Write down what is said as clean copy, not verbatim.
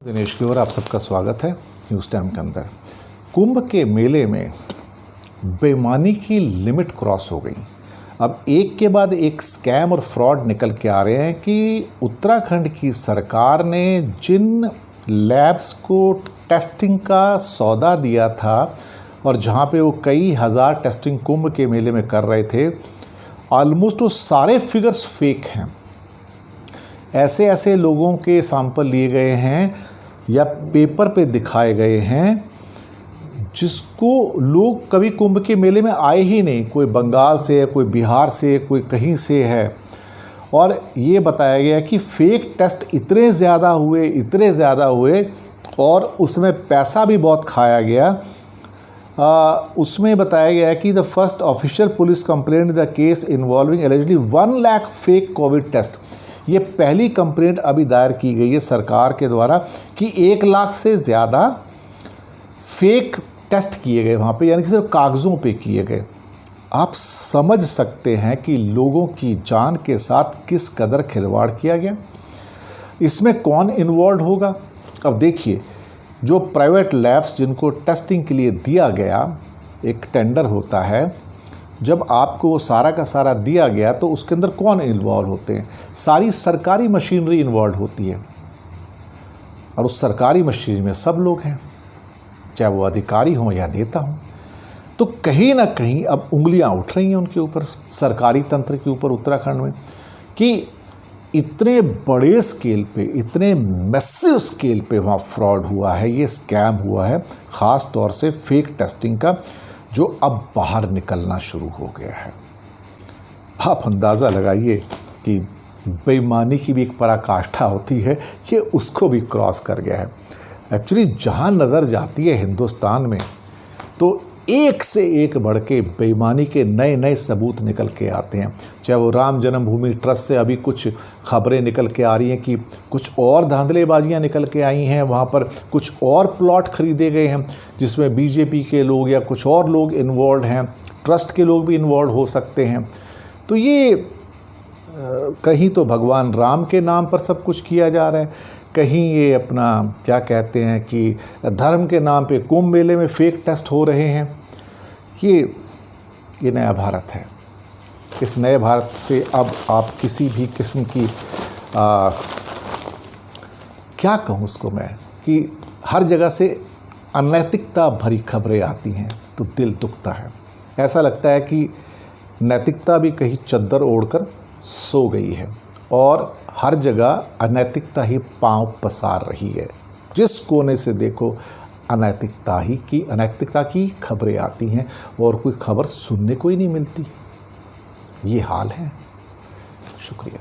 दिनेश की ओर आप सबका स्वागत है न्यूज़ टाइम के अंदर। कुंभ के मेले में बेईमानी की लिमिट क्रॉस हो गई। अब एक के बाद एक स्कैम और फ्रॉड निकल के आ रहे हैं कि उत्तराखंड की सरकार ने जिन लैब्स को टेस्टिंग का सौदा दिया था और जहां पे वो कई हज़ार टेस्टिंग कुंभ के मेले में कर रहे थे, ऑलमोस्ट वो सारे फिगर्स फेक हैं। ऐसे ऐसे लोगों के सैंपल लिए गए हैं या पेपर पे दिखाए गए हैं जिसको लोग कभी कुंभ के मेले में आए ही नहीं। कोई बंगाल से है, कोई बिहार से है, कोई कहीं से है। और ये बताया गया कि फेक टेस्ट इतने ज़्यादा हुए और उसमें पैसा भी बहुत खाया गया। उसमें बताया गया कि the first official police complaint the case involving allegedly 1 lakh fake Covid test. ये पहली कंप्लेंट अभी दायर की गई है सरकार के द्वारा कि 1 लाख से ज़्यादा फेक टेस्ट किए गए वहाँ पे, यानी कि सिर्फ कागज़ों पे किए गए। आप समझ सकते हैं कि लोगों की जान के साथ किस कदर खिलवाड़ किया गया। इसमें कौन इन्वॉल्व होगा? अब देखिए, जो प्राइवेट लैब्स जिनको टेस्टिंग के लिए दिया गया, एक टेंडर होता है, जब आपको वो सारा का सारा दिया गया तो उसके अंदर कौन इन्वॉल्व होते हैं? सारी सरकारी मशीनरी इन्वॉल्व होती है और उस सरकारी मशीनरी में सब लोग हैं, चाहे वो अधिकारी हों या नेता हों। तो कहीं ना कहीं अब उंगलियां उठ रही हैं उनके ऊपर, सरकारी तंत्र के ऊपर उत्तराखंड में, कि इतने बड़े स्केल पे, इतने मैसिव स्केल पे वहाँ फ्रॉड हुआ है, ये स्कैम हुआ है, ख़ास तौर से फेक टेस्टिंग का, जो अब बाहर निकलना शुरू हो गया है। आप अंदाज़ा लगाइए कि बेईमानी की भी एक पराकाष्ठा होती है, ये उसको भी क्रॉस कर गया है। एक्चुअली जहाँ नज़र जाती है हिंदुस्तान में, तो एक से एक बढ़ के बेईमानी के नए नए सबूत निकल के आते हैं। चाहे वो राम जन्मभूमि ट्रस्ट से अभी कुछ खबरें निकल के आ रही हैं कि कुछ और धांधलेबाजियां निकल के आई हैं, वहाँ पर कुछ और प्लॉट खरीदे गए हैं जिसमें बीजेपी के लोग या कुछ और लोग इन्वॉल्व हैं, ट्रस्ट के लोग भी इन्वॉल्व हो सकते हैं। तो ये कहीं तो भगवान राम के नाम पर सब कुछ किया जा रहा है, कहीं ये अपना क्या कहते हैं कि धर्म के नाम पे कुंभ मेले में फेक टेस्ट हो रहे हैं। ये नया भारत है। इस नए भारत से अब आप किसी भी किस्म की क्या कहूँ उसको मैं, कि हर जगह से अनैतिकता भरी खबरें आती हैं तो दिल दुखता है। ऐसा लगता है कि नैतिकता भी कहीं चद्दर ओढ़कर सो गई है और हर जगह अनैतिकता ही पांव पसार रही है। जिस कोने से देखो अनैतिकता की खबरें आती हैं और कोई खबर सुनने को ही नहीं मिलती। ये हाल है। शुक्रिया।